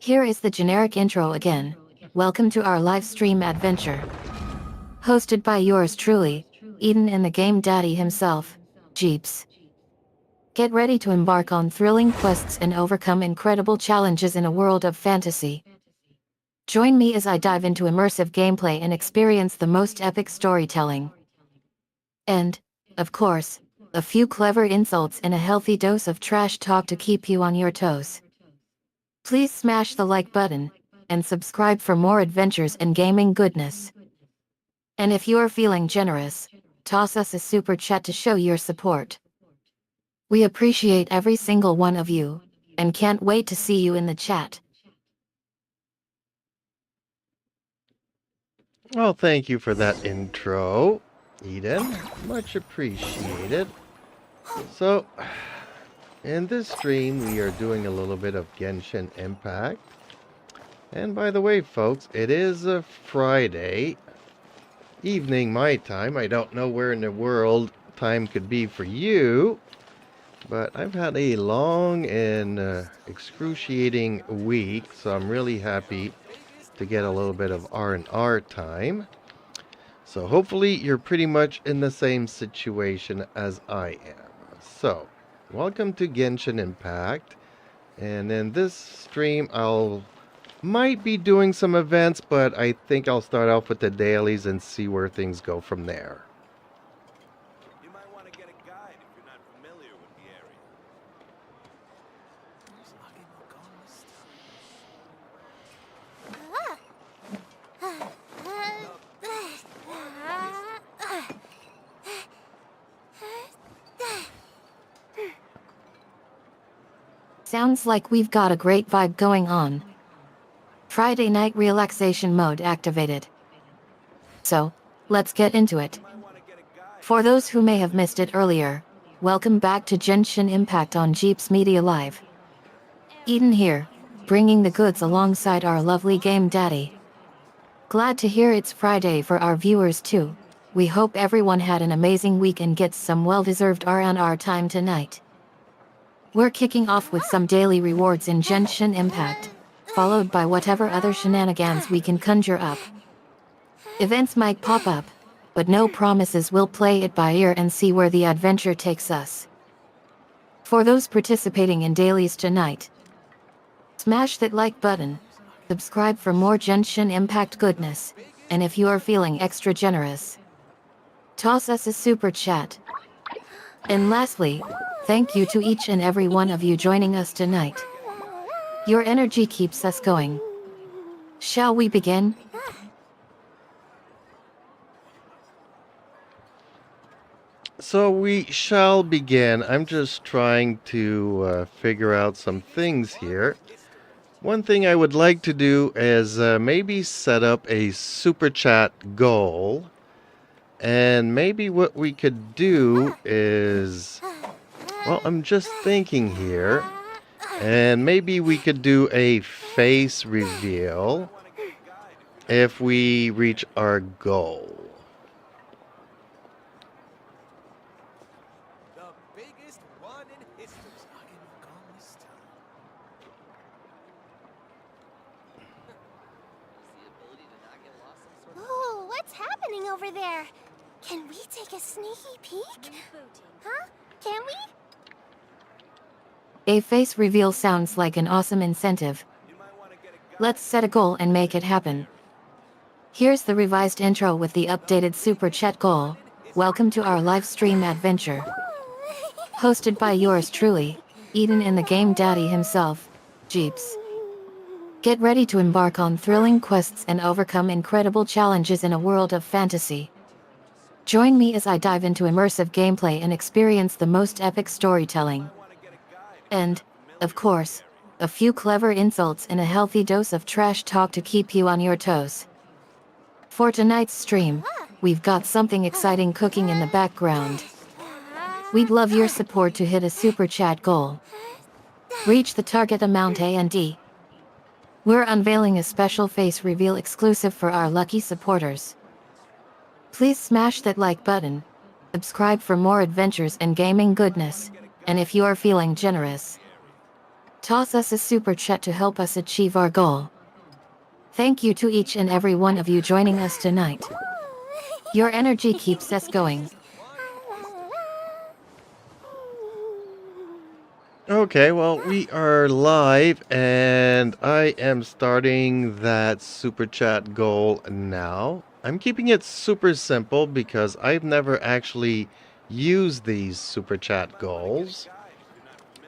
Here is the generic intro again. Welcome to our live stream adventure. Hosted by yours truly, Eden and the game daddy himself, Jeeps. Get ready to embark on thrilling quests and overcome incredible challenges in a world of fantasy. Join me as I dive into immersive gameplay and experience the most epic storytelling. And, of course, a few clever insults and a healthy dose of trash talk to keep you on your toes. Please smash the like button, and subscribe for more adventures and gaming goodness. And if you are feeling generous, toss us a super chat to show your support. We appreciate every single one of you, and can't wait to see you in the chat. Well, thank you for that intro, Eden. Much appreciated. So, in this stream, we are doing a little bit of Genshin Impact. And by the way, folks, it is a Friday evening my time. I don't know where in the world time could be for you, but I've had a long and excruciating week, so I'm really happy to get a little bit of R&R time. So hopefully you're pretty much in the same situation as I am. So, welcome to Genshin Impact. And in this stream, might be doing some events, but I think I'll start off with the dailies and see where things go from there. You might want to get a guide if you're not familiar with the area. Sounds like we've got a great vibe going on. Friday night relaxation mode activated. So, let's get into it. For those who may have missed it earlier, welcome back to Genshin Impact on Jeeps Media Live. Eden here, bringing the goods alongside our lovely game daddy. Glad to hear it's Friday for our viewers too. We hope everyone had an amazing week and gets some well-deserved R&R time tonight. We're kicking off with some daily rewards in Genshin Impact, followed by whatever other shenanigans we can conjure up. Events might pop up, but no promises. We'll play it by ear and see where the adventure takes us. For those participating in dailies tonight, smash that like button, subscribe for more Genshin Impact goodness, and if you are feeling extra generous, toss us a super chat. And lastly, thank you to each and every one of you joining us tonight. Your energy keeps us going. Shall we begin? So we shall begin. I'm just trying to figure out some things here. One thing I would like to do is maybe set up a super chat goal. And maybe what we could do is, well, I'm just thinking here, and maybe we could do a face reveal if we reach our goal. The biggest one in history. Ooh, what's happening over there? Can we take a sneaky peek? Huh? Can we? A face reveal sounds like an awesome incentive. Let's set a goal and make it happen. Here's the revised intro with the updated super chat goal. Welcome to our live stream adventure. Hosted by yours truly, Eden and the game daddy himself, Jeeps. Get ready to embark on thrilling quests and overcome incredible challenges in a world of fantasy. Join me as I dive into immersive gameplay and experience the most epic storytelling. And, of course, a few clever insults and a healthy dose of trash talk to keep you on your toes. For tonight's stream, we've got something exciting cooking in the background. We'd love your support to hit a super chat goal. Reach the target amount and we're unveiling a special face reveal exclusive for our lucky supporters. Please smash that like button, subscribe for more adventures and gaming goodness, and if you are feeling generous, Toss us a super chat to help us achieve our goal. Thank you to each and every one of you joining us tonight. Your energy keeps us going. Okay, well, we are live, and I am starting that super chat goal now. I'm keeping it super simple because I've never actually used these super chat goals.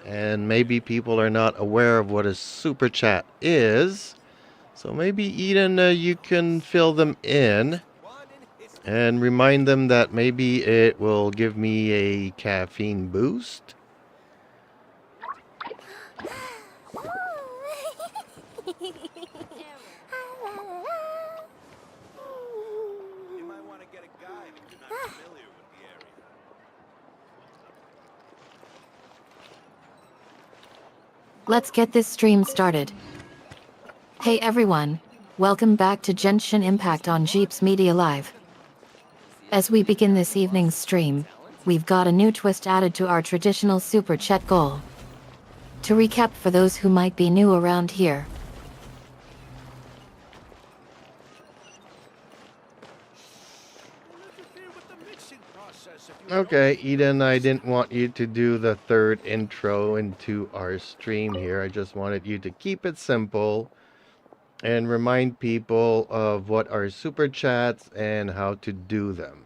And maybe people are not aware of what a super chat is. So maybe Eden, you can fill them in and remind them that maybe it will give me a caffeine boost. You might want to get a guide if you're not familiar with the area. Let's get this stream started. Hey everyone, welcome back to Genshin Impact on Jeeps Media Live. As we begin this evening's stream, we've got a new twist added to our traditional super chat goal. To recap for those who might be new around here. Okay, Eden, I didn't want you to do the third intro into our stream here. I just wanted you to keep it simple and remind people of what are super chats and how to do them.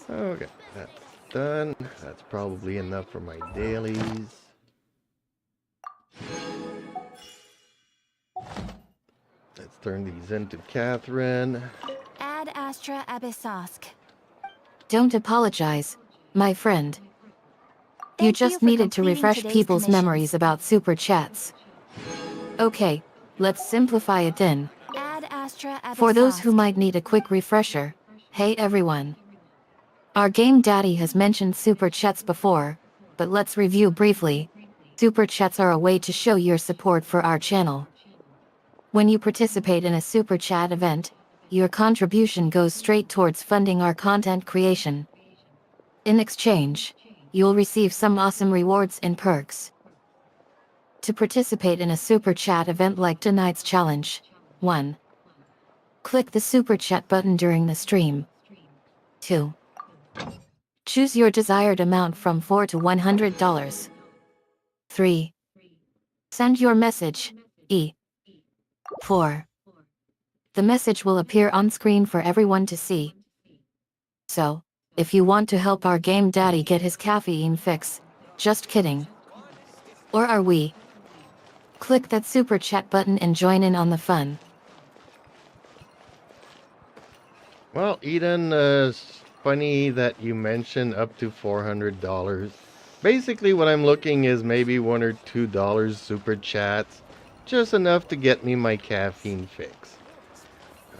Okay, that's done. That's probably enough for my dailies. Let's turn these into Catherine. Ad Astra Abyssosk. Don't apologize, my friend. You Thank just for needed to completing refresh today's people's commissions. memories about super chats. Okay, let's simplify it then. Ad Astra Abyssosk. For those who might need a quick refresher, hey everyone. Our game daddy has mentioned super chats before, but let's review briefly. Super chats are a way to show your support for our channel. When you participate in a super chat event, your contribution goes straight towards funding our content creation. In exchange, you'll receive some awesome rewards and perks. To participate in a super chat event like tonight's challenge, 1. Click the super chat button during the stream. 2. Choose your desired amount from $4 to $100. 3. Send your message, E. 4. The message will appear on screen for everyone to see. So, if you want to help our game daddy get his caffeine fix, just kidding. Or are we? Click that super chat button and join in on the fun. Well, Eden, it's funny that you mentioned up to $400. Basically, what I'm looking is maybe $1 or $2 super chats, just enough to get me my caffeine fix.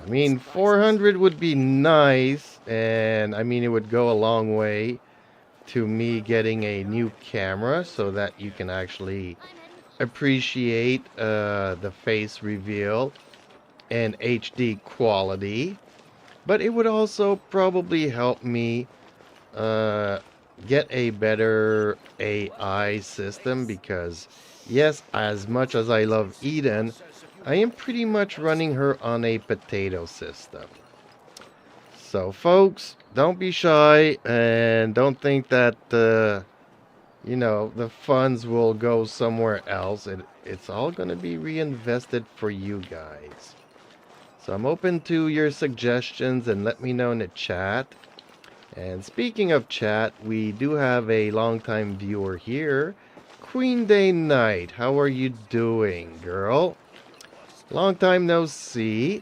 I mean, 400 would be nice, and I mean, it would go a long way to me getting a new camera so that you can actually appreciate the face reveal and HD quality. But it would also probably help me get a better AI system because, yes, as much as I love Eden, I am pretty much running her on a potato system. So, folks, don't be shy and don't think that, you know, the funds will go somewhere else. It's all going to be reinvested for you guys. So I'm open to your suggestions and let me know in the chat. And speaking of chat, we do have a longtime viewer here. Queen Day Knight, how are you doing, girl? Long time no see.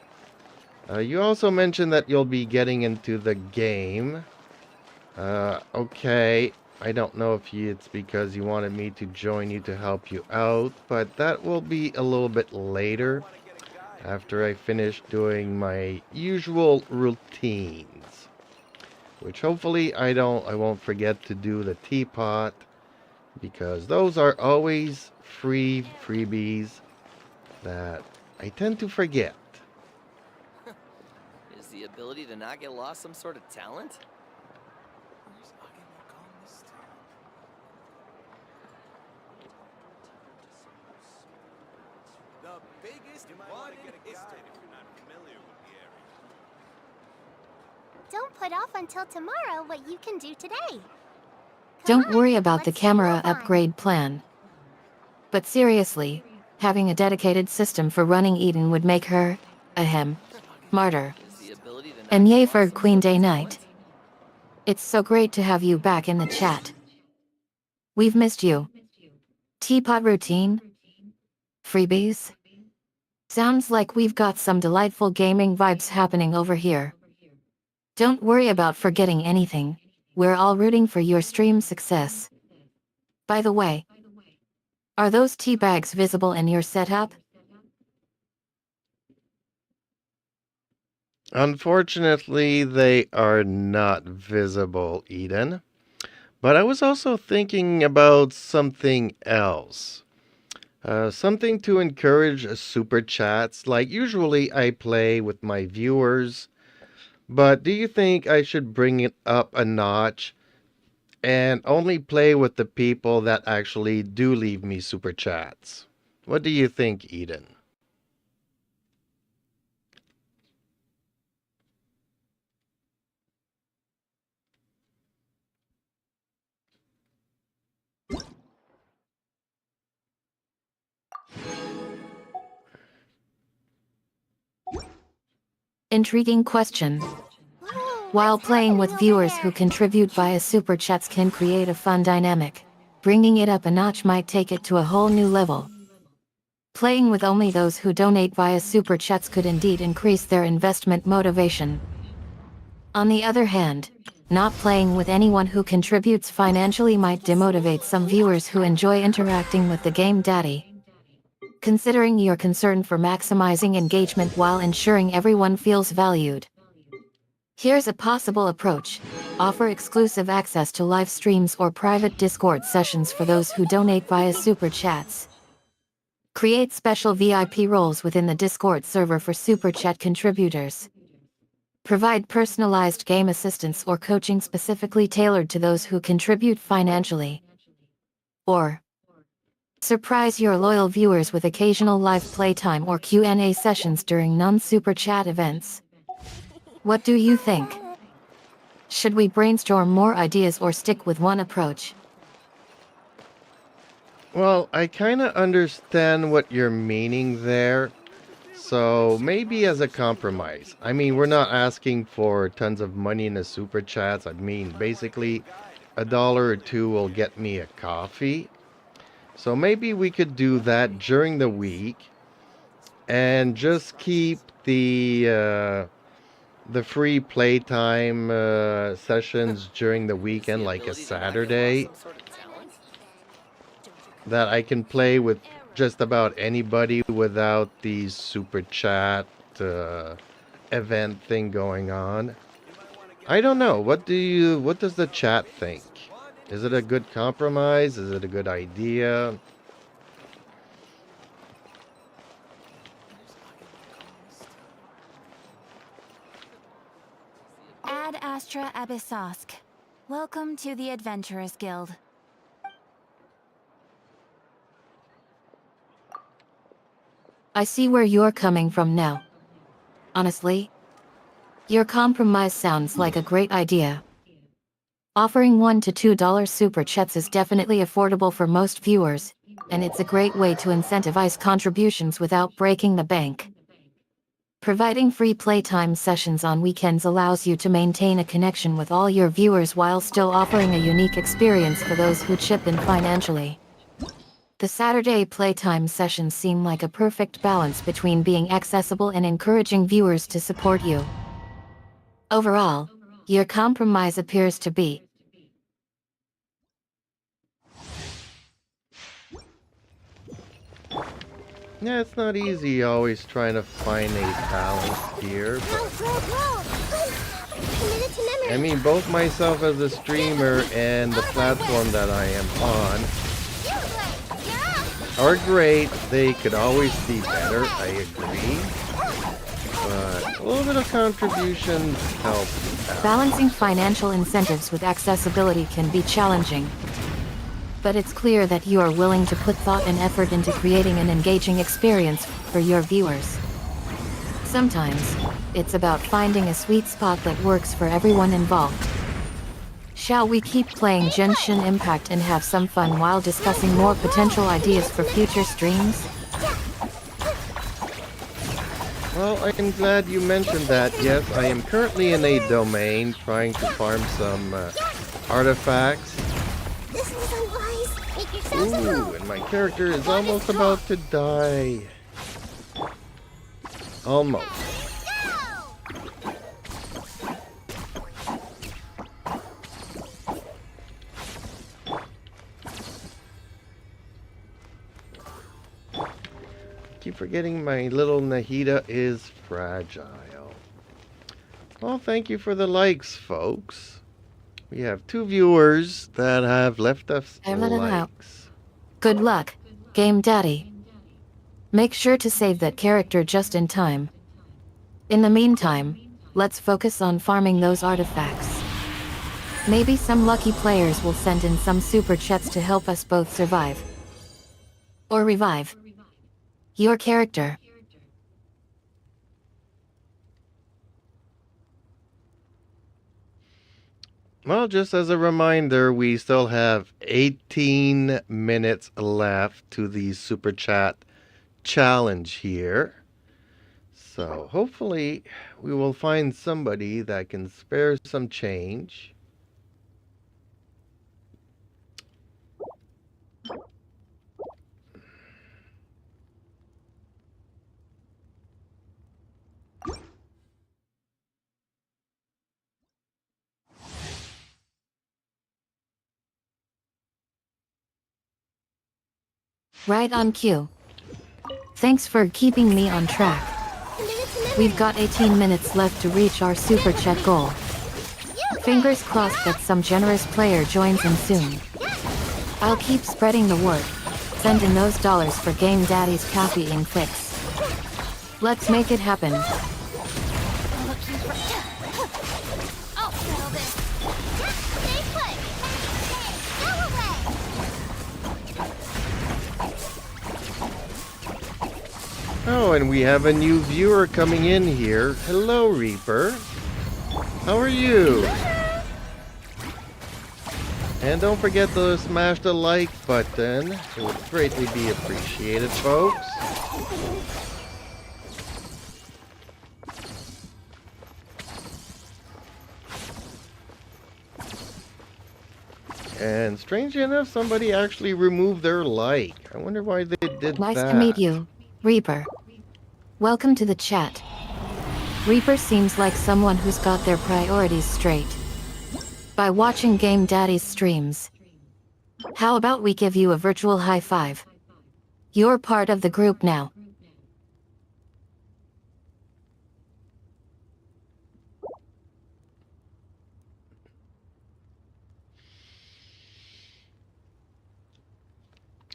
You also mentioned that you'll be getting into the game. Okay. I don't know if it's because you wanted me to join you to help you out, but that will be a little bit later after I finish doing my usual routines. Which hopefully I won't forget to do the teapot, because those are always freebies that I tend to forget. Is the ability to not get lost some sort of talent? The biggest one in history if you're not familiar with the area. Don't put off until tomorrow what you can do today. Don't Come on, worry about the let's camera move on. upgrade plan. But seriously, having a dedicated system for running Eden would make her, martyr. Is the ability to not And get yay lost for some Queen sort of Day talent? Night. It's so great to have you back in the chat. We've missed you. Teapot routine? Freebies? Sounds like we've got some delightful gaming vibes happening over here. Don't worry about forgetting anything. We're all rooting for your stream success. By the way, are those tea bags visible in your setup? Unfortunately, they are not visible, Eden. But I was also thinking about something else. Something to encourage super chats. Like usually I play with my viewers, but do you think I should bring it up a notch and only play with the people that actually do leave me super chats? What do you think, Eden? Intriguing question. Whoa, While what's playing with happening over viewers there? who contribute via super chats can create a fun dynamic. Bringing it up a notch might take it to a whole new level. Playing with only those who donate via super chats could indeed increase their investment motivation. On the other hand, not playing with anyone who contributes financially might demotivate some viewers who enjoy interacting with the game daddy. Considering your concern for maximizing engagement while ensuring everyone feels valued, here's a possible approach. Offer exclusive access to live streams or private Discord sessions for those who donate via super chats. Create special VIP roles within the Discord server for super chat contributors. Provide personalized game assistance or coaching specifically tailored to those who contribute financially. Or surprise your loyal viewers with occasional live playtime or Q&A sessions during non-super chat events. What do you think? Should we brainstorm more ideas or stick with one approach? Well, I kind of understand what you're meaning there. So maybe as a compromise. I mean, we're not asking for tons of money in the super chats. I mean, basically, $1 or $2 will get me a coffee. So maybe we could do that during the week and just keep the free playtime sessions during the Is the weekend, like a ability to not get lost Saturday, some sort of talent? that I can play with just about anybody without the super chat event thing going on. I don't know. What does the chat think? Is it a good compromise? Is it a good idea? Ad Astra Abyssosk. Welcome to the Adventurers Guild. I see where you're coming from now. Honestly, your compromise sounds like a great idea. Offering $1 to $2 super chats is definitely affordable for most viewers, and it's a great way to incentivize contributions without breaking the bank. Providing free playtime sessions on weekends allows you to maintain a connection with all your viewers while still offering a unique experience for those who chip in financially. The Saturday playtime sessions seem like a perfect balance between being accessible and encouraging viewers to support you. Overall, your compromise appears to be Yeah, it's not easy always trying to find a balance here, Go, but go, go! Committed to memory. I mean, both myself as a streamer and the platform that I am on are great. They could always be better, I agree. But a little bit of contributions help out. Balancing financial incentives with accessibility can be challenging. But it's clear that you are willing to put thought and effort into creating an engaging experience for your viewers. Sometimes, it's about finding a sweet spot that works for everyone involved. Shall we keep playing Genshin Impact and have some fun while discussing more potential ideas for future streams? Well, I'm glad you mentioned that. Yes, I am currently in a domain trying to farm some artifacts. This is unwise. Make yourselves at Ooh, home. and my character is almost about to die. Almost. Go! Keep forgetting my little Nahida is fragile. Well, thank you for the likes, folks. We have 2 viewers that have left us likes. Good luck, Game Daddy. Make sure to save that character just in time. In the meantime, let's focus on farming those artifacts. Maybe some lucky players will send in some super chats to help us both survive. Or revive your character. Well, just as a reminder, we still have 18 minutes left to the Super Chat challenge here. So hopefully we will find somebody that can spare some change. Right on cue. Thanks for keeping me on track. We've got 18 minutes left to reach our super chat goal. Fingers crossed that some generous player joins in soon. I'll keep spreading the word. Send in those dollars for Game Daddy's caffeine fix. Let's make it happen. I'll settle this. Stay put. Go away. Oh, and we have a new viewer coming in here. Hello, Reaper. How are you? And don't forget to smash the like button. It would greatly be appreciated, folks. And strangely enough, somebody actually removed their like. I wonder why they did Nice that. to meet you, Reaper. Welcome to the chat. Reaper seems like someone who's got their priorities straight by watching Game Daddy's streams. How about we give you a virtual high five? You're part of the group now.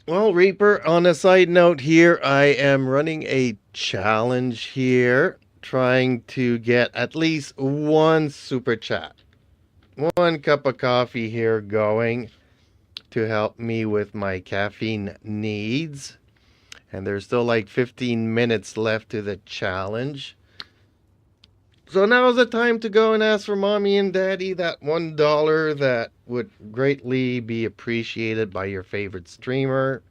Well, Reaper, on a side note here, I am running a challenge here, trying to get at least 1 super chat. 1 cup of coffee here going to help me with my caffeine needs. And there's still like 15 minutes left to the challenge. So now's the time to go and ask for mommy and daddy that $1 that would greatly be appreciated by your favorite streamer.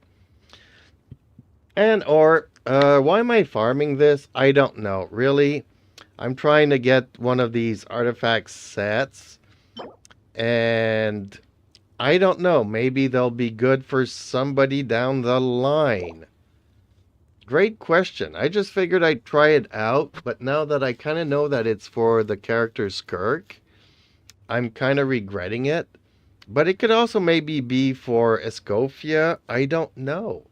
And or, why am I farming this? I don't know, really. I'm trying to get one of these artifact sets. And I don't know, maybe they'll be good for somebody down the line. Great question. I just figured I'd try it out, but now that I kind of know that it's for the character Skirk, I'm kind of regretting it. But it could also maybe be for Escofia. I don't know.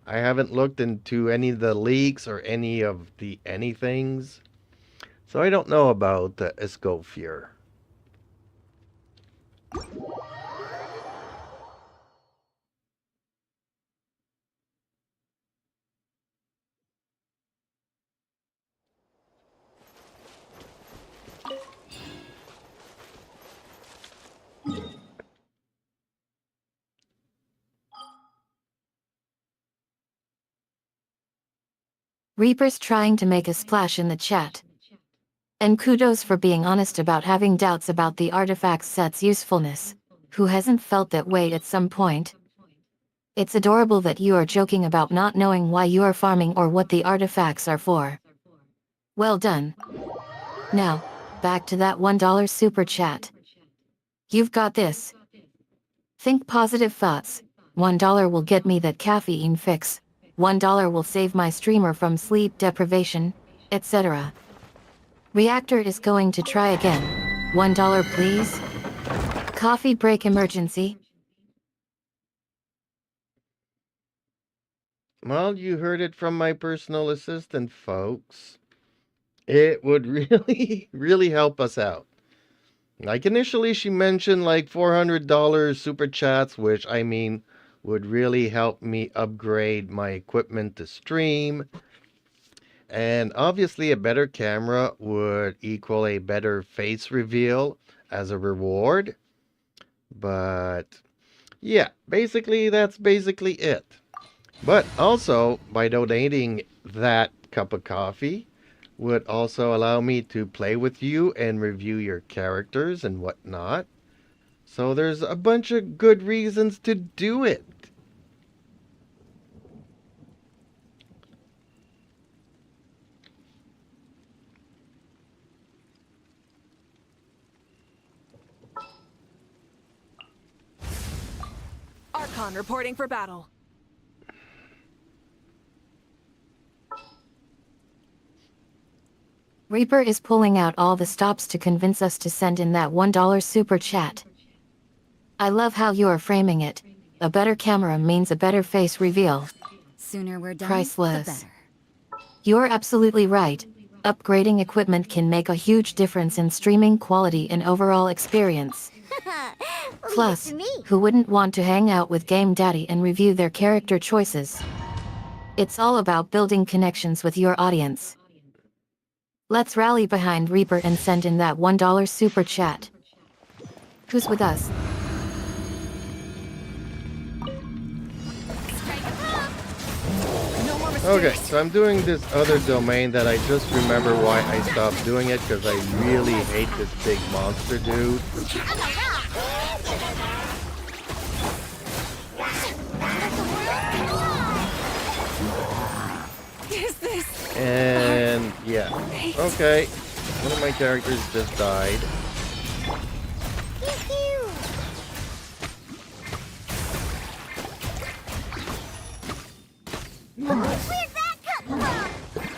I haven't looked into any of the leaks or any of the anythings. So I don't know about Escofia. Reaper's trying to make a splash in the chat. And kudos for being honest about having doubts about the artifact set's usefulness. Who hasn't felt that way at some point? It's adorable that you are joking about not knowing why you are farming or what the artifacts are for. Well done. Now, back to that $1 super chat. You've got this. Think positive thoughts. $1 will get me that caffeine fix. $1 will save my streamer from sleep deprivation, etc. Reactor is going to try again. $1 please? Coffee break emergency. Well, you heard it from my personal assistant, folks. It would really, really help us out. Like initially she mentioned like $400 super chats, which I mean would really help me upgrade my equipment to stream. And obviously a better camera would equal a better face reveal as a reward. But yeah, basically that's basically it. But also by donating that cup of coffee would also allow me to play with you and review your characters and whatnot. So there's a bunch of good reasons to do it. Archon reporting for battle. Reaper is pulling out all the stops to convince us to send in that $1 super chat. I love how you are framing it. A better camera means a better face reveal. Sooner we're done, Priceless. the better. You're absolutely right. Upgrading equipment can make a huge difference in streaming quality and overall experience. Plus, who wouldn't want to hang out with Game Daddy and review their character choices? It's all about building connections with your audience. Let's rally behind Reaper and send in that $1 super chat. Who's with us? Okay, so I'm doing this other domain that I just remember why I stopped doing it, because I really hate this big monster dude. Is this? And yeah, okay, one of my characters just died.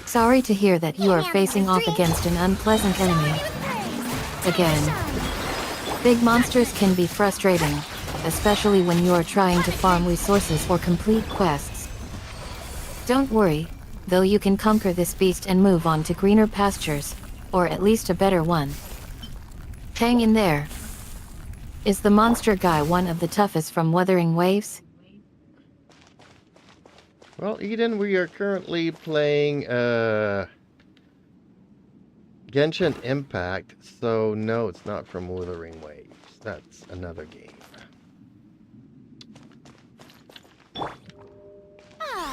Sorry to hear that you are facing off against an unpleasant enemy. Again. Big monsters can be frustrating, especially when you are trying to farm resources or complete quests. Don't worry, though, you can conquer this beast and move on to greener pastures, or at least a better one. Hang in there. Is the monster guy one of the toughest from Wuthering Waves? Well, Eden, we are currently playing Genshin Impact, so no, it's not from Wuthering Waves. That's another game. How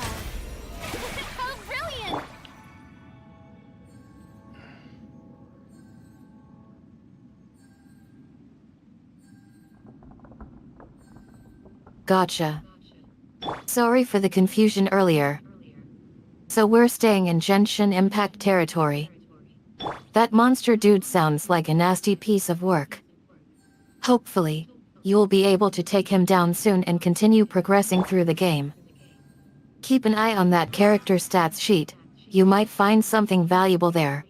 brilliant! Gotcha. Sorry for the confusion earlier. So we're staying in Genshin Impact territory. That monster dude sounds like a nasty piece of work. Hopefully, you'll be able to take him down soon and continue progressing through the game. Keep an eye on that character stats sheet. You might find something valuable there.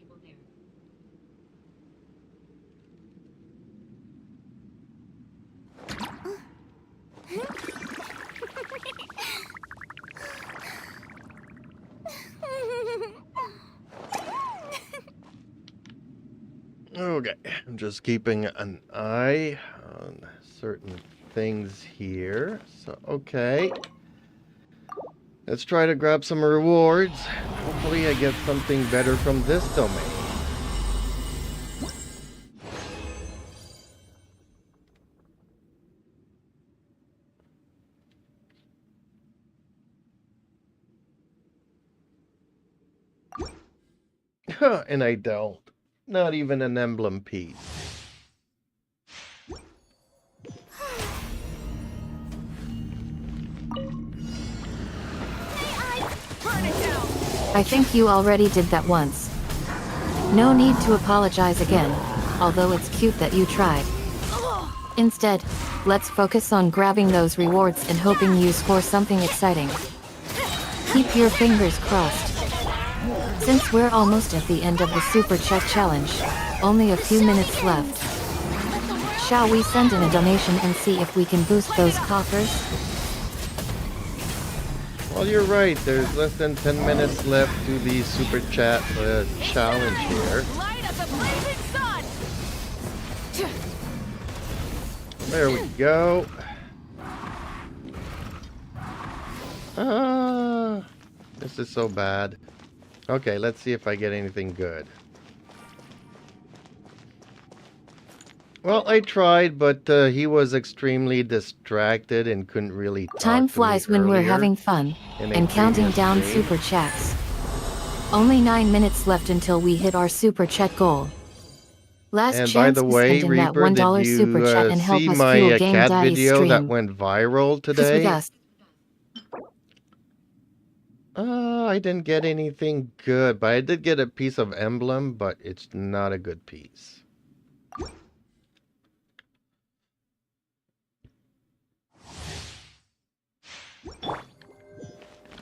Okay, I'm just keeping an eye on certain things here. So, okay. Let's try to grab some rewards. Hopefully I get something better from this domain. And I don't. Not even an emblem piece. Burn it down! I think you already did that once. No need to apologize again, although it's cute that you tried. Instead, let's focus on grabbing those rewards and hoping you score something exciting. Keep your fingers crossed. Since we're almost at the end of the Super Chat Challenge, only a few minutes left. Shall we send in a donation and see if we can boost those coffers? Well, you're right. There's less than 10 minutes left to the Super Chat challenge here. Light up the blazing sun! There we go. This is so bad. Okay, let's see if I get anything good. Well, I tried, but he was extremely distracted and couldn't really talk Time to me flies when we're earlier having fun, in a and counting previous down stream. Super Chats. Only 9 minutes left until we hit our Super Chat goal. Last And chance by the to way, send in that Reaper, $1 did Super Chat you and help see us my fuel Game cat Daddy's video stream. that went viral 'Cause with today? us, I didn't get anything good, but I did get a piece of emblem, but it's not a good piece.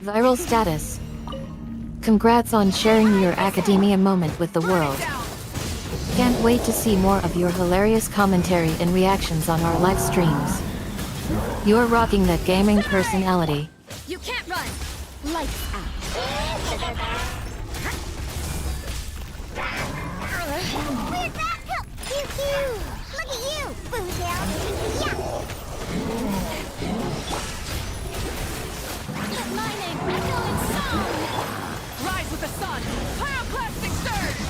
viral status. Congrats on sharing your academia moment with the world. Can't wait to see more of your hilarious commentary and reactions on our live streams. You're rocking that gaming personality. You can't run! Lights out. Where'd that go? Pew pew! Look at you, Boozle! Yeah! Lightning, going sun! Rise with the sun! Pyroclastic surge!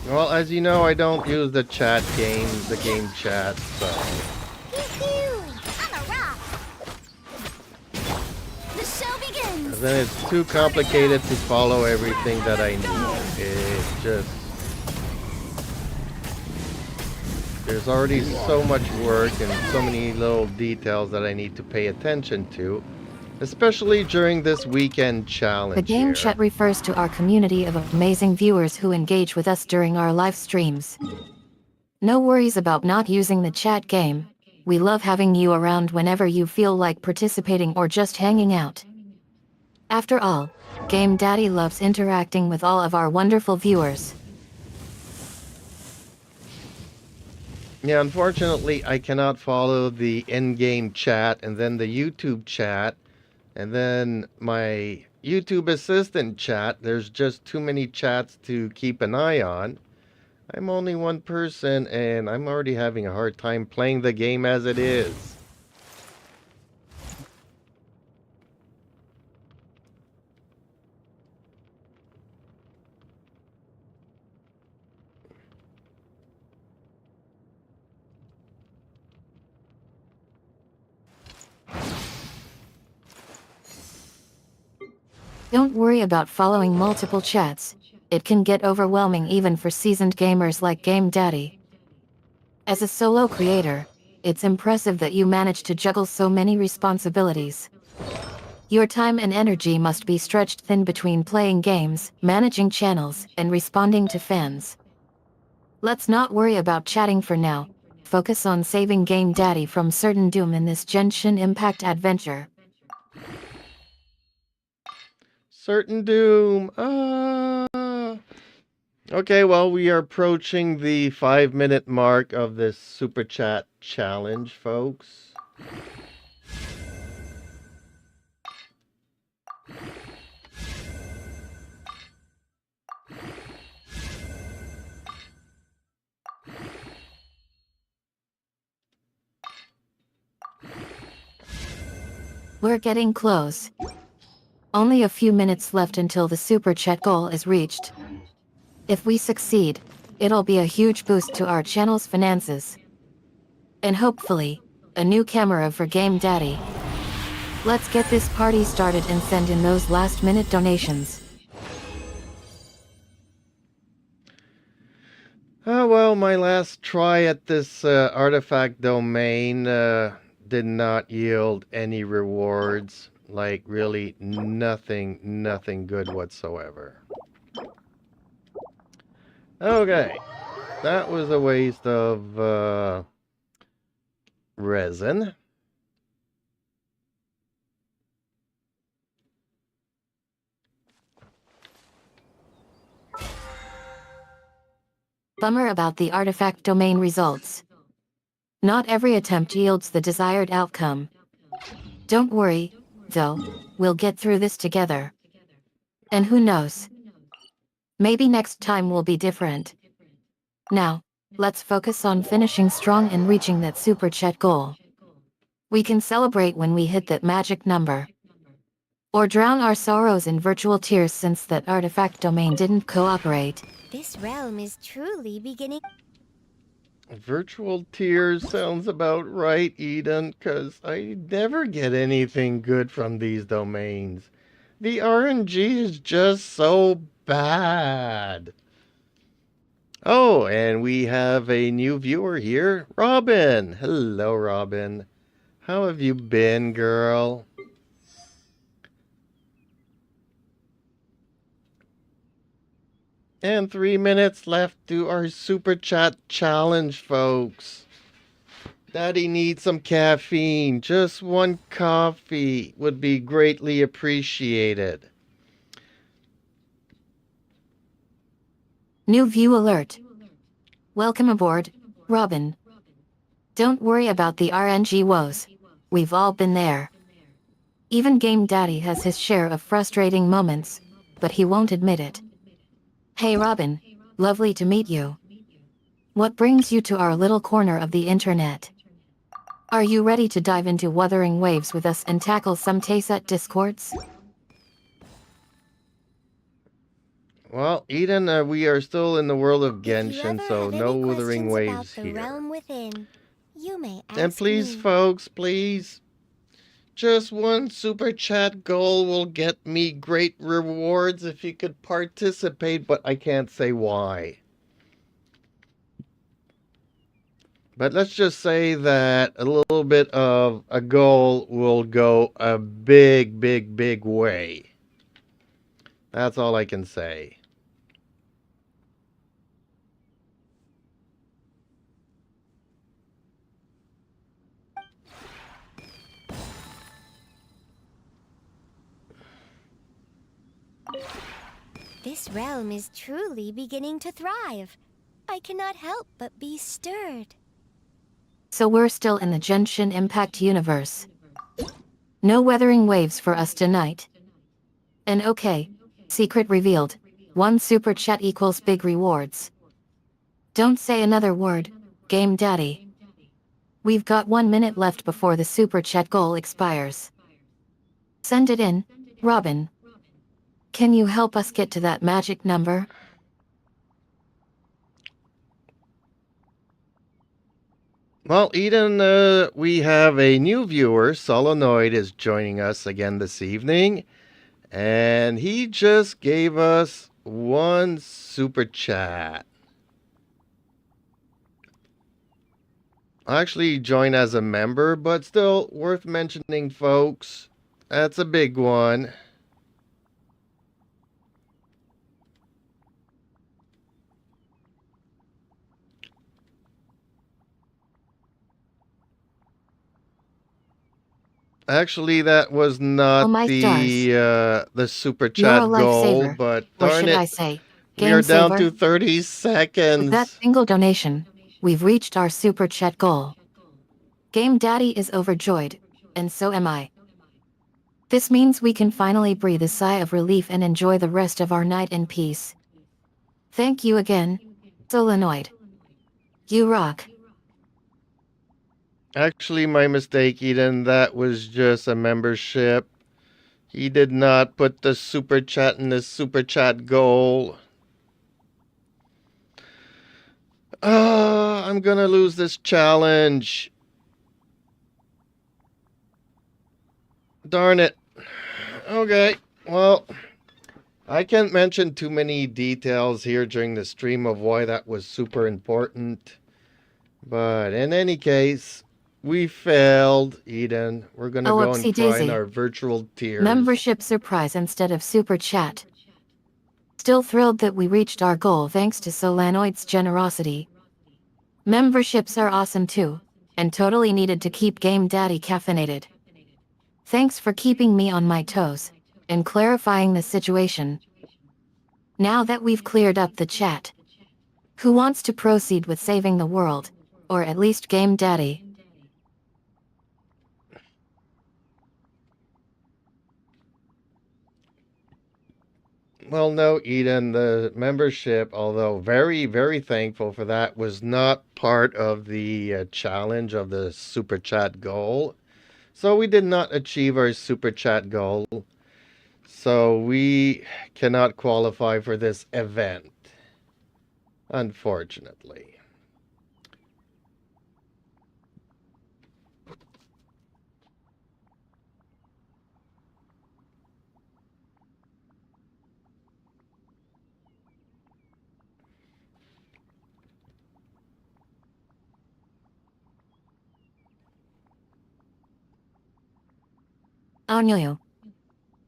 Well, as you know, I don't use the chat game, the game chat, so... Pew pew! I'm a rock! The show begins! Then it's too complicated to follow everything that I need. It's just... There's already so much work and so many little details that I need to pay attention to, especially during this weekend challenge. The game here. chat refers to our community of amazing viewers who engage with us during our live streams. No worries about not using the chat game. We love having you around whenever you feel like participating or just hanging out. After all, Game Daddy loves interacting with all of our wonderful viewers. Yeah, unfortunately, I cannot follow the in-game chat and then the YouTube chat and then my YouTube assistant chat. There's just too many chats to keep an eye on. I'm only one person and I'm already having a hard time playing the game as it is. Don't worry about following multiple chats. It can get overwhelming even for seasoned gamers like Game Daddy. As a solo creator, it's impressive that you manage to juggle so many responsibilities. Your time and energy must be stretched thin between playing games, managing channels, and responding to fans. Let's not worry about chatting for now. Focus on saving Game Daddy from certain doom in this Genshin Impact adventure. Certain doom. Okay, well, we are approaching the 5-minute mark of this Super Chat challenge, folks. We're getting close. Only a few minutes left until the Super Chat goal is reached. If we succeed, it'll be a huge boost to our channel's finances. And hopefully, a new camera for Game Daddy. Let's get this party started and send in those last-minute donations. Oh, well, my last try at this artifact domain did not yield any rewards. Like, really nothing good whatsoever. Okay, that was a waste of resin. Bummer about the artifact domain results. Not every attempt yields the desired outcome. Don't worry, though, we'll get through this together. And who knows? Maybe next time will be different. Now, let's focus on finishing strong and reaching that super chat goal. We can celebrate when we hit that magic number. Or drown our sorrows in virtual tears since that artifact domain didn't cooperate. This realm is truly beginning. Virtual tears sounds about right, Eden, because I never get anything good from these domains. The RNG is just so bad. Oh, and we have a new viewer here, Robin. Hello, Robin. How have you been, girl? And 3 minutes left to our super chat challenge, folks. Daddy needs some caffeine. Just one coffee would be greatly appreciated. New view alert. Welcome aboard, Robin. Don't worry about the RNG woes. We've all been there. Even Game Daddy has his share of frustrating moments, but he won't admit it. Hey Robin, lovely to meet you. What brings you to our little corner of the internet? Are you ready to dive into Wuthering Waves with us and tackle some Tayset discords? Well, Eden, we are still in the world of If you Genshin, ever so have no any Wuthering questions about Waves the here. realm within, you may ask And please, me. folks, please. Just one super chat goal will get me great rewards if you could participate, but I can't say why. But let's just say that a little bit of a goal will go a big way. That's all I can say. This realm is truly beginning to thrive. I cannot help but be stirred. So we're still in the Genshin Impact universe. No Wuthering Waves for us tonight. And okay, secret revealed. One super chat equals big rewards. Don't say another word, Game Daddy. We've got 1 minute left before the super chat goal expires. Send it in, Robin. Can you help us get to that magic number? Well, Eden, we have a new viewer. Solenoid is joining us again this evening. And he just gave us one super chat. Actually, join as a member, but still worth mentioning, folks. That's a big one. Actually, that was not Oh my the super You're a chat goal, lifesaver. but Or darn should I it, say, we game are down saver? to 30 With that seconds. single donation, we've reached our super chat goal. Game Daddy is overjoyed, and so am I. This means we can finally breathe a sigh of relief and enjoy the rest of our night in peace. Thank you again, Solenoid. You rock. Actually, my mistake, Eden. That was just a membership. He did not put the super chat in the super chat goal. I'm gonna lose this challenge. darn it. Okay, well, I can't mention too many details here during the stream of why that was super important. But in any case, we failed, Eden. We're gonna Oh, go and oopsie cry in daisy. our virtual tears. Membership surprise instead of super chat. Still thrilled that we reached our goal thanks to Solanoid's generosity. Memberships are awesome too, and totally needed to keep Game Daddy caffeinated. Thanks for keeping me on my toes, and clarifying the situation. Now that we've cleared up the chat, who wants to proceed with saving the world, or at least Game Daddy? Well, no, Eden, the membership, although very, very thankful for that, was not part of the challenge of the super chat goal. So we did not achieve our super chat goal. So we cannot qualify for this event, unfortunately. Anyo.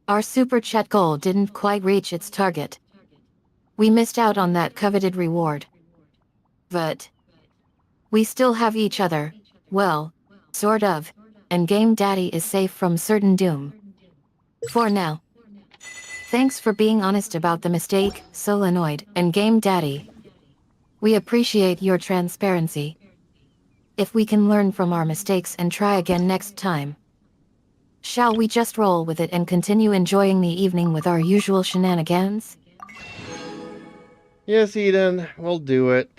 Our super chat goal didn't quite reach its target. We missed out on that coveted reward. But we still have each other, well, sort of, and Game Daddy is safe from certain doom. For now. Thanks for being honest about the mistake, Solanoid and Game Daddy. We appreciate your transparency. If we can learn from our mistakes and try again next time. Shall we just roll with it and continue enjoying the evening with our usual shenanigans? Yes, Eden, we'll do it.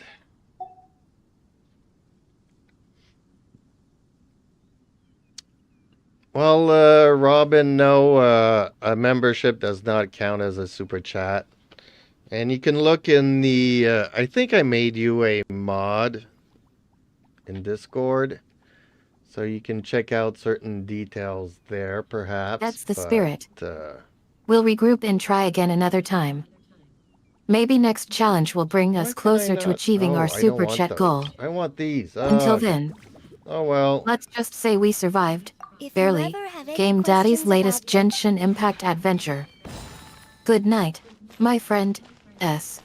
Well, Robin, no, a membership does not count as a super chat. And you can look in the, I think I made you a mod in Discord. So you can check out certain details there, perhaps. That's the spirit. Uh, We'll regroup and try again another time. Maybe next challenge will bring us why can I closer to not- achieving Oh, our I don't super want chat those. goal. I want these. Until Ugh. then, Oh well. let's just say we survived, If you barely, ever have any Game Daddy's questions latest about Genshin Impact adventure. Good night, my friend, S.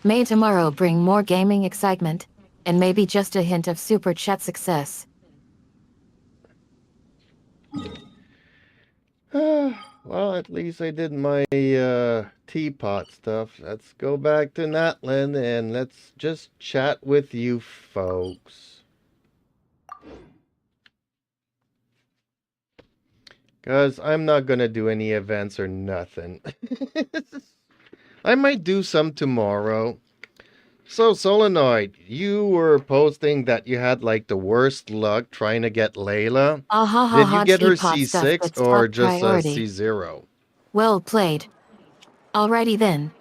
May tomorrow bring more gaming excitement, and maybe just a hint of super chat success. Well, at least I did my teapot stuff. Let's go back to Natlan and let's just chat with you folks. Because I'm not going to do any events or nothing. I might do some tomorrow. So, Solenoid, you were posting that you had like the worst luck trying to get Layla. Did you get her teapot stuff C6 gets or top just a priority. C0? Well played. Alrighty then.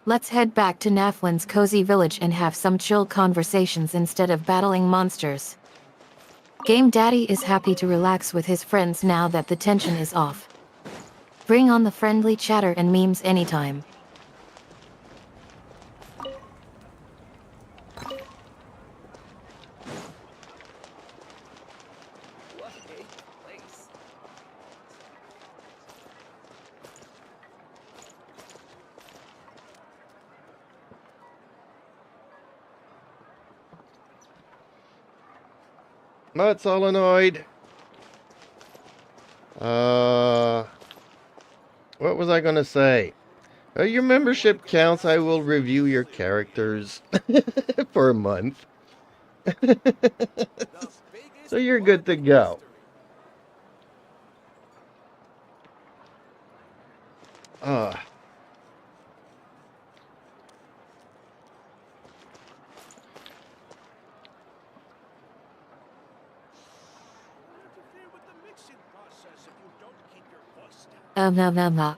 Let's head back to Naflin's cozy village and have some chill conversations instead of battling monsters. Game Daddy is happy to relax with his friends now that the tension is off. Bring on the friendly chatter and memes anytime. What a place. But Solenoid. What was I gonna say? Your membership counts. I will review your characters for a month. So you're good to go. Ah. No.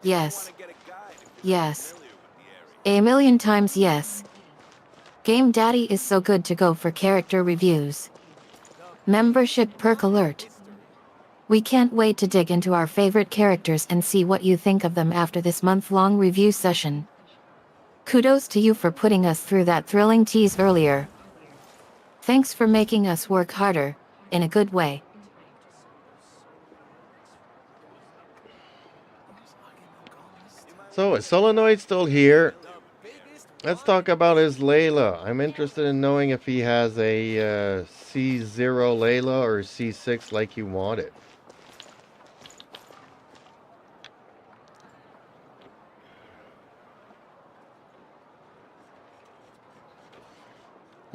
Yes. Wanna get a guide if you're Yes. familiar with the area. A million times yes. Game Daddy is so good to go for character reviews. Membership perk alert. We can't wait to dig into our favorite characters and see what you think of them after this month-long review session. Kudos to you for putting us through that thrilling tease earlier. Thanks for making us work harder, in a good way. So, is Solenoid still here? Let's talk about his Layla. I'm interested in knowing if he has a C0 Layla or C6 like he wanted.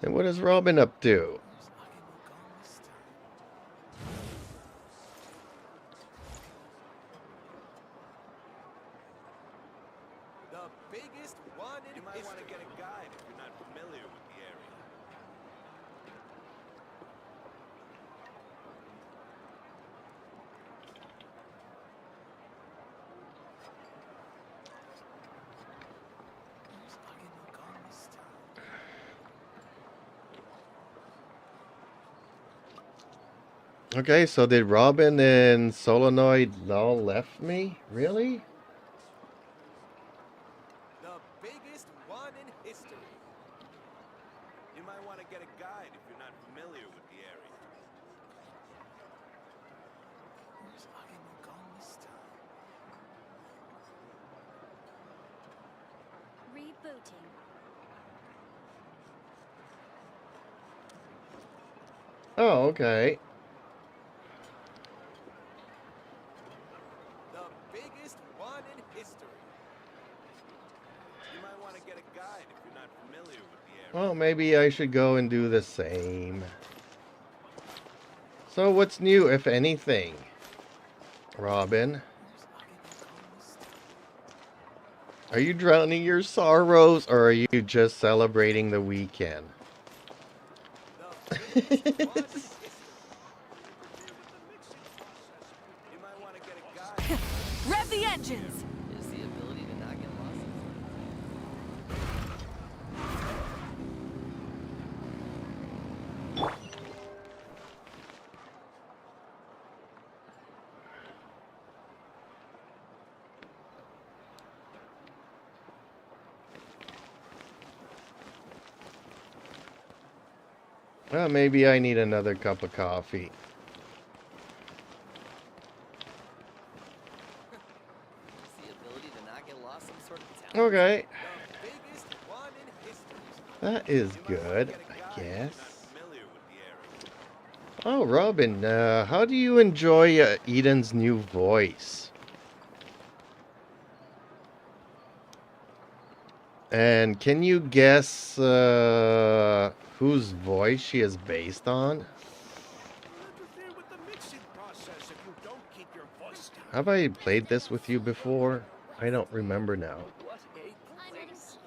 And what is Robin up to? The biggest one in history. You might want to get a guide if you're not familiar with the area. Okay, so did Robin and Solenoid all left me? Really? The biggest one in history. You might want to get a guide if you're not familiar with the area. Rebooting. Oh, okay. The biggest one in history. You might want to get a guide if you're not familiar with the area. Well, maybe I should go and do the same. So what's new, if anything? Robin? Are you drowning your sorrows, or are you just celebrating the weekend? You might want to get a guide. Rev the engines! Is the ability to not get lost. Well, maybe I need another cup of coffee. Is the ability to not get lost some sort of talent? Okay, The biggest one in history. that is You might wanna good, get a I guide if guess. you're not familiar with the area. Oh, Robin, how do you enjoy Eden's new voice? And can you guess whose voice she is based on? Interfere with the mixing process if you don't keep your voice down. Have I played this with you before? I don't remember now. What a place.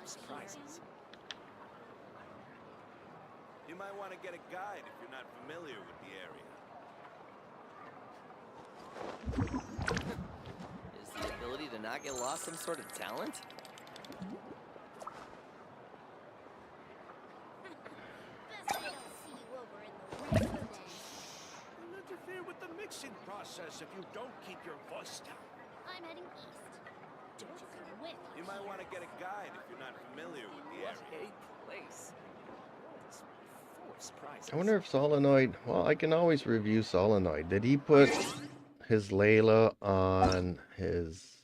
Surprises. You might want to get a guide if you're not familiar with the area. Is the ability to not get lost some sort of talent? You'll interfere with the mixing process if you don't keep your voice down. I'm heading east. Don't you come with. You might want to get a guide if you're not familiar with the What area. a place. It's full of surprises. I wonder if Solenoid... Well, I can always review Solenoid. Did he put his Layla on his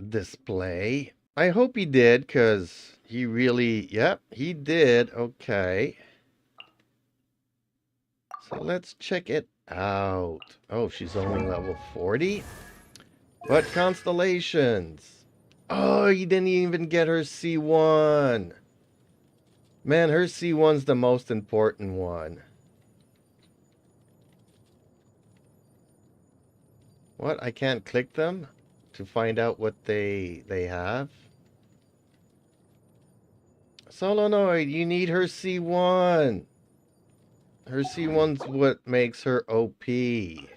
display? I hope he did, because he really... Yep, he did. Okay. So let's check it out. Oh, she's only level 40? What constellations? Oh, you didn't even get her C1. Man, her C1's the most important one. What? I can't click them to find out what they have? Solenoid, you need her C1. Her C1's what makes her OP. Okay,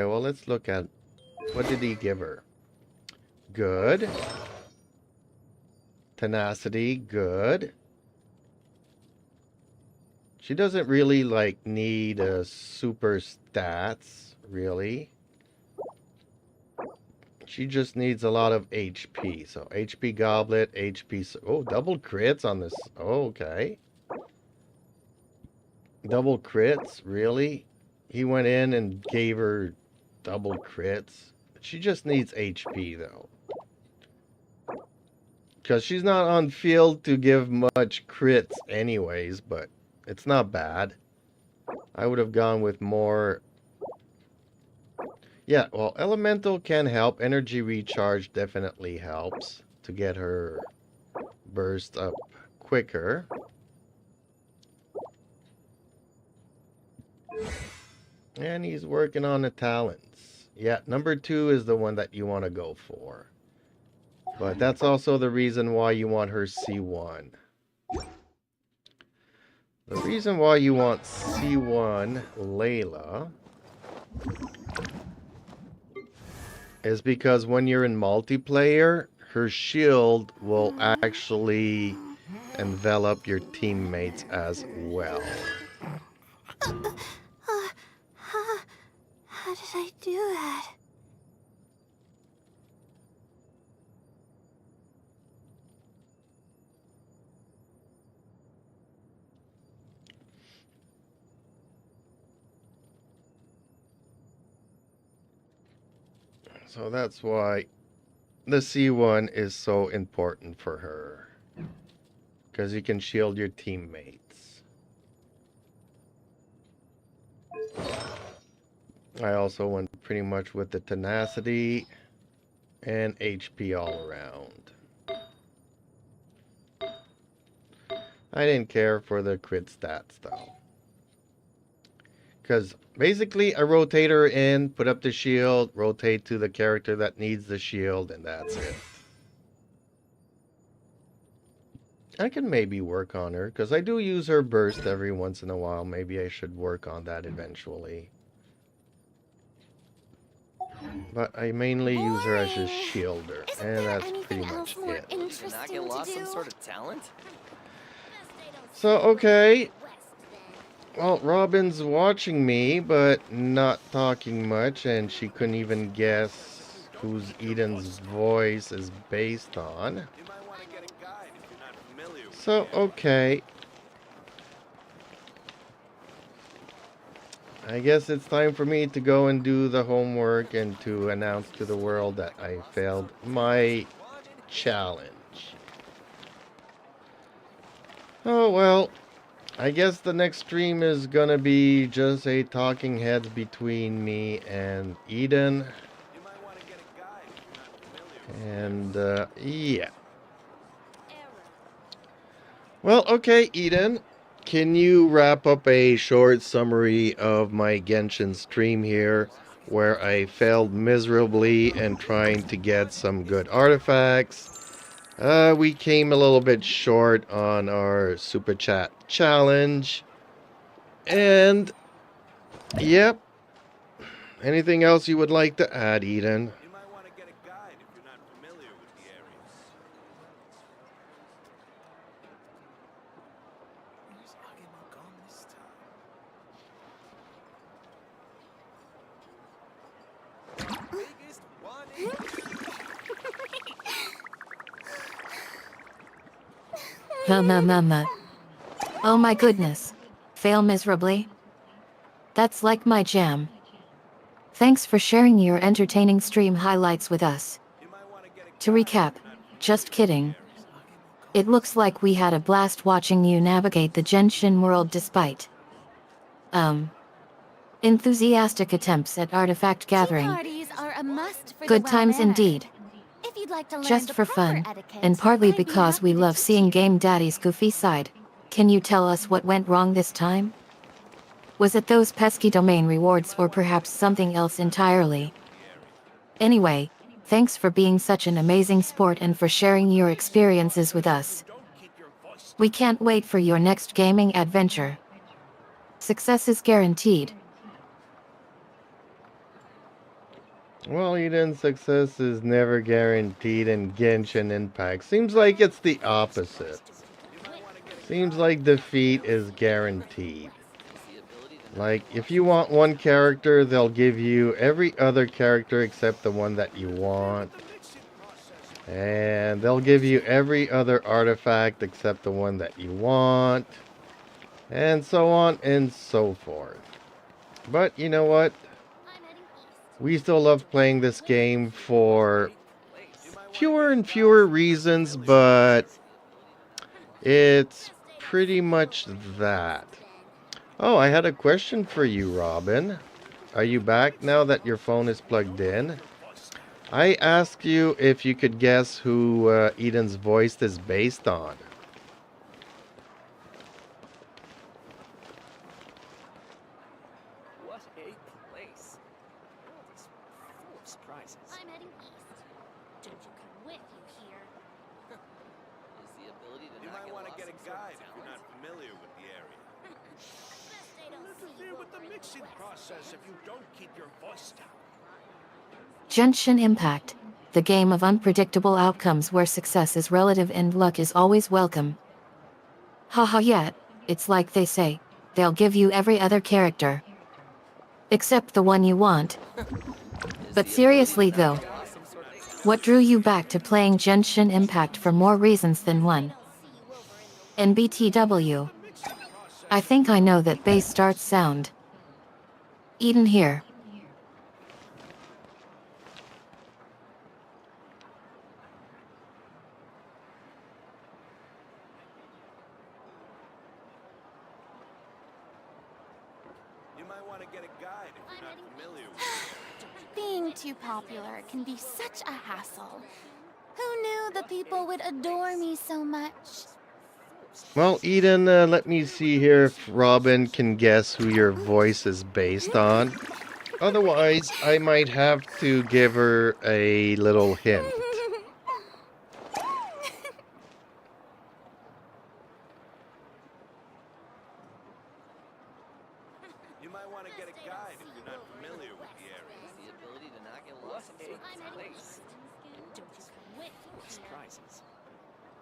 well, let's look at... What did he give her? Good. Tenacity, good. She doesn't really like need super stats, really. She just needs a lot of HP. So HP Goblet, HP... Oh, double crits on this. Oh, okay. Double crits? Really? He went in and gave her double crits? She just needs HP, though. Because she's not on field to give much crits anyways, but it's not bad. I would have gone with more... Yeah, well, Elemental can help. Energy Recharge definitely helps to get her burst up quicker. And he's working on the talents. Yeah, number 2 is the one that you want to go for. But that's also the reason why you want her C1. The reason why you want C1 Layla is because when you're in multiplayer, her shield will actually envelop your teammates as well. How did I do that? So that's why the C1 is so important for her. Because you can shield your teammates. I also went pretty much with the tenacity and HP all around. I didn't care for the crit stats though. Because basically I rotate her in, put up the shield, rotate to the character that needs the shield, and that's it. I can maybe work on her, because I do use her burst every once in a while. Maybe I should work on that eventually. But I mainly use her as a shielder, and that's pretty much it. Did you not get lost some sort of talent? So, okay. Well, Robin's watching me, but not talking much, and she couldn't even guess whose Eden's voice is based on. You might want to get a guide if you're not familiar with So, okay. I guess it's time for me to go and do the homework and to announce to the world that I failed my challenge. Oh, well. I guess the next stream is gonna be just a talking heads between me and Eden. You might want to get a guide if you're not familiar with And, yeah. Well, okay, Eden. Can you wrap up a short summary of my Genshin stream here, where I failed miserably in trying to get some good artifacts? We came a little bit short on our Super Chat challenge. And, yep. Anything else you would like to add, Eden? You might want to get a guide if you're not familiar with the area. Where's Agema gone this time? Biggest one in Oh my goodness. Fail miserably? That's like my jam. Thanks for sharing your entertaining stream highlights with us. You might want to get a To recap, just kidding. It looks like we had a blast watching you navigate the Genshin world despite enthusiastic attempts at artifact gathering. Parties are a must for Good the times well-mannered. indeed. If you'd like to learn Just the for proper fun, etiquette, and partly I'd be because we happy to love teach seeing you. Game Daddy's goofy side. Can you tell us what went wrong this time? Was it those pesky domain rewards or perhaps something else entirely? Anyway, thanks for being such an amazing sport and for sharing your experiences with us. We can't wait for your next gaming adventure. Success is guaranteed. Well, Eden's success is never guaranteed in Genshin Impact. Seems like it's the opposite. You might want to get Seems like defeat is guaranteed. The ability to Like, if you want one character, they'll give you every other character except the one that you want. And they'll give you every other artifact except the one that you want. And so on and so forth. But you know what? We still love playing this game for fewer and fewer reasons, but it's pretty much that. Oh, I had a question for you, Robin. Are you back now that your phone is plugged in? I asked you if you could guess who Eden's voice is based on. what a place. The world is full of surprises. I'm heading east. Don't you come with you here. Is the ability to You not might get want to lost get a some sort of guide if you're not talent? familiar with the area. Best they don't see you Interfere with the over in the mixing west. process if you don't keep your voice down. Genshin Impact, the game of unpredictable outcomes where success is relative and luck is always welcome. Haha, yet, it's like they say, they'll give you every other character. Except the one you want. But seriously though, what drew you back to playing Genshin Impact for more reasons than one? NBTW. I think I know that bass starts sound. Eden here. You might want to get a guide if you're not familiar with Being too popular can be such a hassle. Who knew the people would adore me so much? Well, Eden, let me see here if Robin can guess who your voice is based on. Otherwise, I might have to give her a little hint. You might want to get a guide if you're not familiar with the area. Is the ability to not get lost some sort of place? Don't you come with you here. Surprises.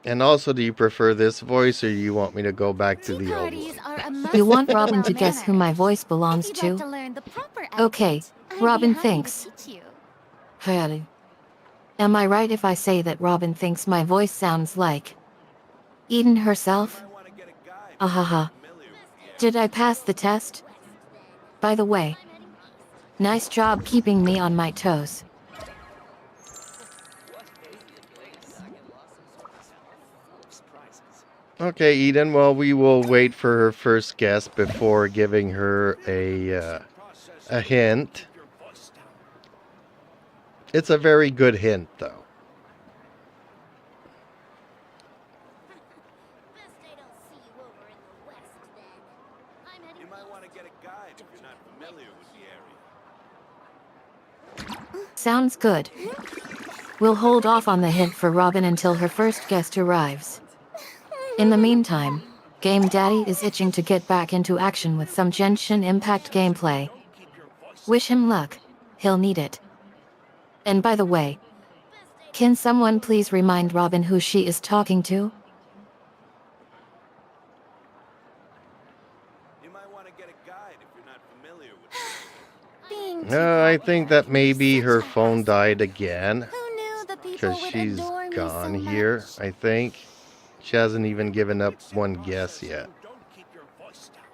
And also, do you prefer this voice or do you want me to go back to Tea the old parties one? are a must You want for Robin to well guess who my voice belongs If you'd like to? to learn the proper Okay, etiquette, I'd be Robin happy to thinks. teach you. Hayati. Am I right if I say that Robin thinks my voice sounds like Eden herself? You might want to get a guide Ahaha. familiar with the area. Did I pass the test? By the way, nice job keeping me on my toes. Okay, Eden, well, we will wait for her first guess before giving her a hint. Your voice down. It's a very good hint, though. Best they don't see you over in the west then. I'm heading You might east. want to get a guide if you're not familiar with the area. Sounds good. We'll hold off on the hint for Robin until her first guest arrives. In the meantime, Game Daddy is itching to get back into action with some Genshin Impact gameplay. Wish him luck. He'll need it. And by the way, can someone please remind Robin who she is talking to? You might want to get a guide if you're not familiar with the area. Being too I think popular that can be maybe such her a phone hassle. died again. Who knew the people Because would she's adore me gone so here, much? I think. She hasn't even given up one guess yet. You don't keep your voice down.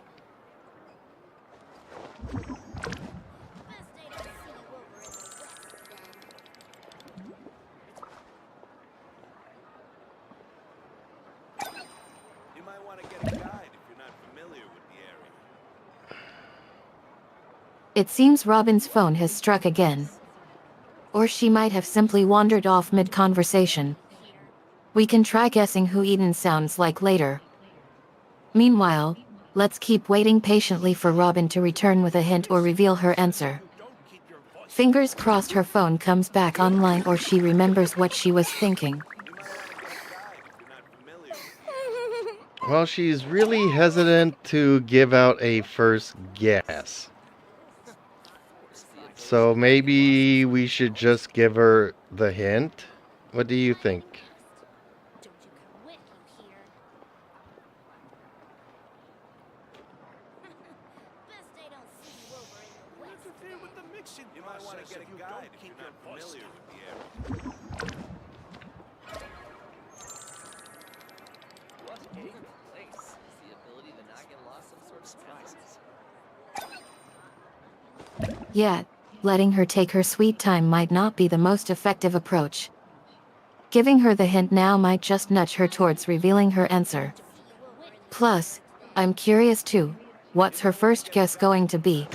Best they don't see you over in the west then. You might want to get a guide if you're not familiar with the area. It seems Robin's phone has struck again. Or she might have simply wandered off mid-conversation. We can try guessing who Eden sounds like later. Meanwhile, let's keep waiting patiently for Robin to return with a hint or reveal her answer. Fingers crossed her phone comes back online or she remembers what she was thinking. Well, she's really hesitant to give out a first guess. So maybe we should just give her the hint? What do you think? Don't you come with you here. mixing You might want process to get if a you guide don't if keep you're your not voice familiar down. with the area. What a place. The ability to not get lost some sort of surprises. Yet, letting her take her sweet time might not be the most effective approach. Giving her the hint now might just nudge her towards revealing her answer. Plus, I'm curious too. What's her first guess going to be?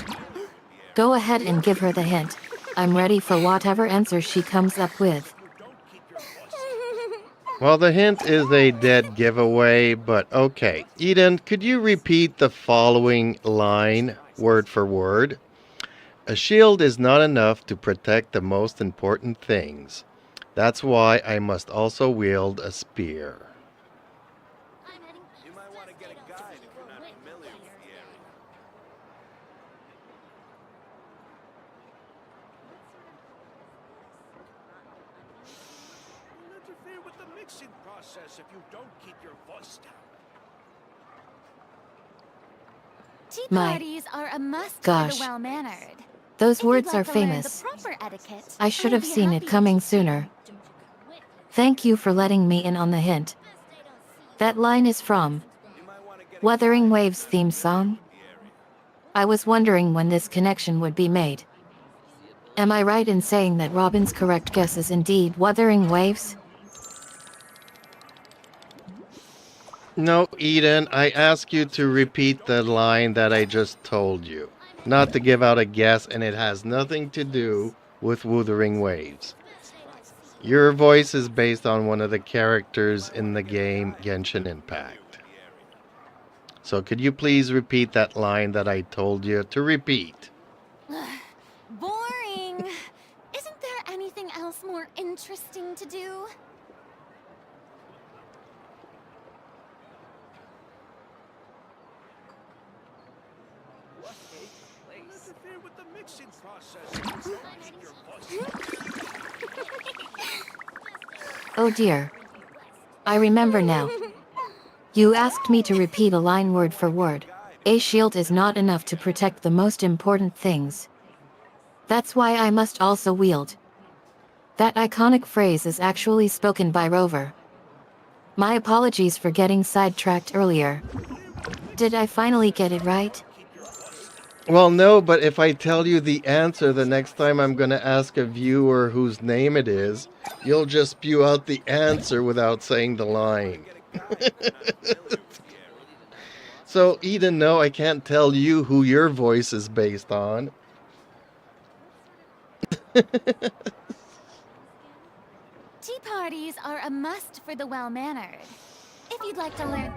Go ahead and give her the hint. I'm ready for whatever answer she comes up with. You don't keep your voice down. Well, the hint is a dead giveaway, but okay. Eden, could you repeat the following line, word for word? A shield is not enough to protect the most important things. That's why I must also wield a spear. I'm heading east. You might want to get a guide if you're not familiar with the area. You'll interfere with the mixing process if you don't keep your voice down. Tea My parties are a must for gosh. the well-mannered. Those If you'd words like are to learn famous. the proper etiquette, I should I'd have be seen happy it to coming teach you. sooner. Thank you for letting me in on the hint. That line is from You might want to get a Wuthering guide Waves if you're theme not familiar song. with the area. I was wondering when this connection would be made. Am I right in saying that Robin's correct guess is indeed Wuthering Waves? No, Eden, I ask you to repeat the line that I just told you. Not to give out a guess, and it has nothing to do with Wuthering Waves. Your voice is based on one of the characters in the game Genshin Impact. So could you please repeat that line that I told you to repeat? Boring. Isn't there anything else more interesting to do? What a You'll place. interfere with the mixing process if you don't keep your voice down. Oh dear. I remember now. You asked me to repeat a line word for word. A shield is not enough to protect the most important things. That's why I must also wield. That iconic phrase is actually spoken by Rover. My apologies for getting sidetracked earlier. Did I finally get it right? Well, no, but if I tell you the answer the next time I'm going to ask a viewer whose name it is, you'll just spew out the answer without saying the line. So, Eden, no, I can't tell you who your voice is based on. Tea parties are a must for the well-mannered. If you'd like to learn...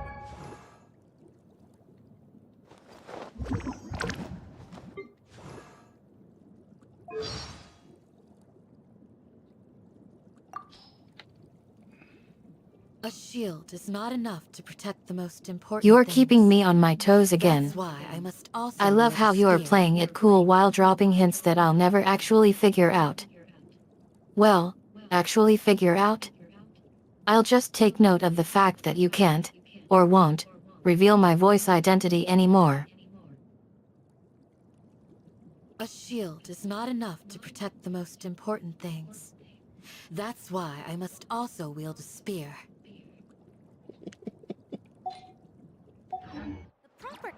A shield is not enough to protect the most important. You're keeping me on my toes again. That's why I must also. I love how you're playing it cool while dropping hints that I'll never actually figure out. Well, actually figure out? I'll just take note of the fact that you can't, or won't, reveal my voice identity anymore. A shield is not enough to protect the most important things. That's why I must also wield a spear. Proper...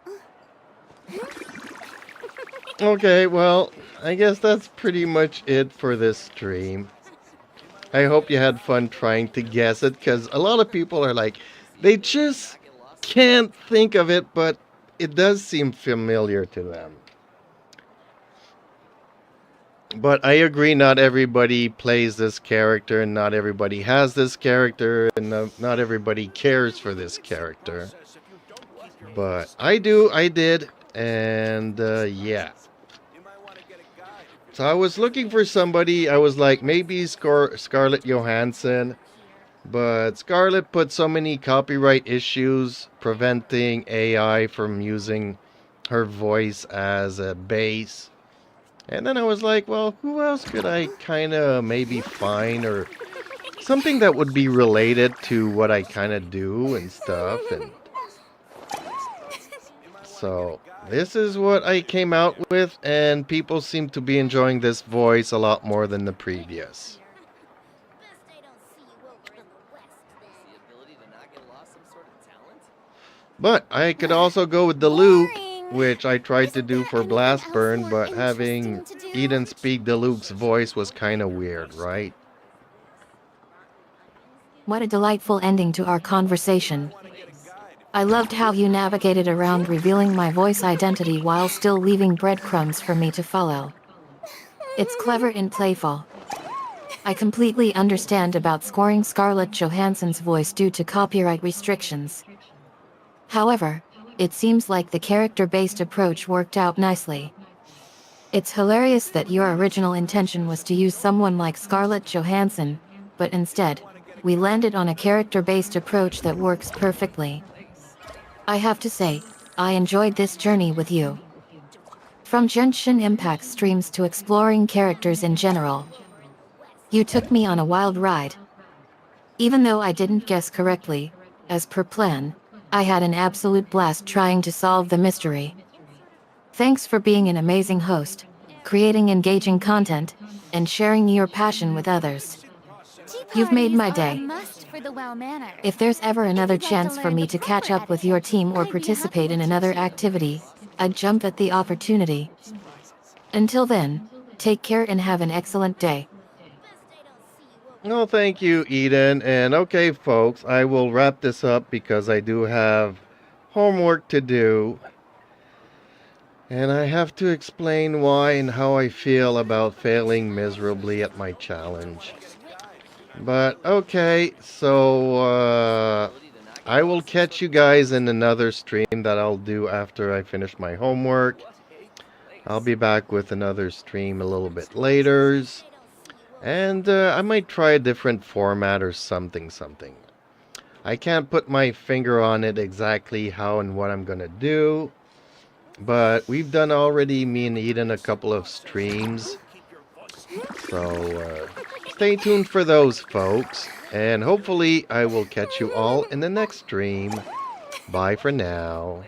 Okay, well, I guess that's pretty much it for this stream. I hope you had fun trying to guess it, because a lot of people are like, they just can't think of it, but it does seem familiar to them. But I agree, not everybody plays this character, and not everybody has this character, and not everybody cares for this character. But I do, I did, and yeah. So I was looking for somebody, I was like, maybe Scarlett Johansson, but Scarlett put so many copyright issues preventing AI from using her voice as a base. And then I was like, well, who else could I kind of maybe find, or something that would be related to what I kind of do and stuff. And So this is what I came out with, and people seem to be enjoying this voice a lot more than the previous. Best I don't see you over in the west then. The ability to not get lost some sort of talent? But I could also go with the loop, Boring. which I tried to Isn't do there for anything Blast else Burn, more but having interesting to do? Eden speak the Luke's voice was kind of weird, right? What a delightful ending to our conversation. I loved how you navigated around revealing my voice identity while still leaving breadcrumbs for me to follow. It's clever and playful. I completely understand about scoring Scarlett Johansson's voice due to copyright restrictions. However, it seems like the character-based approach worked out nicely. It's hilarious that your original intention was to use someone like Scarlett Johansson, but instead, we landed on a character-based approach that works perfectly. I have to say, I enjoyed this journey with you. From Genshin Impact streams to exploring characters in general, you took me on a wild ride. Even though I didn't guess correctly, as per plan, I had an absolute blast trying to solve the mystery. Thanks for being an amazing host, creating engaging content, and sharing your passion with others. Tea You've made my parties are a day. must for the well-mannered. If there's ever another you'd like to chance for learn me the to catch proper up with your etiquette, team or I'd be happy participate to in teach another you. activity, I'd jump at the opportunity. Until then, take care and have an excellent day. Best I don't see you over No, thank you, Eden. And okay, folks, I will wrap this up because I do have homework to do. And I have to explain why and how I feel about failing miserably at my challenge. But okay, so I will catch you guys in another stream that I'll do after I finish my homework. I'll be back with another stream a little bit later. And I might try a different format or something. I can't put my finger on it exactly how and what I'm gonna do. But we've done already, me and Eden, a couple of streams. So stay tuned for those, folks. And hopefully I will catch you all in the next stream. Bye for now.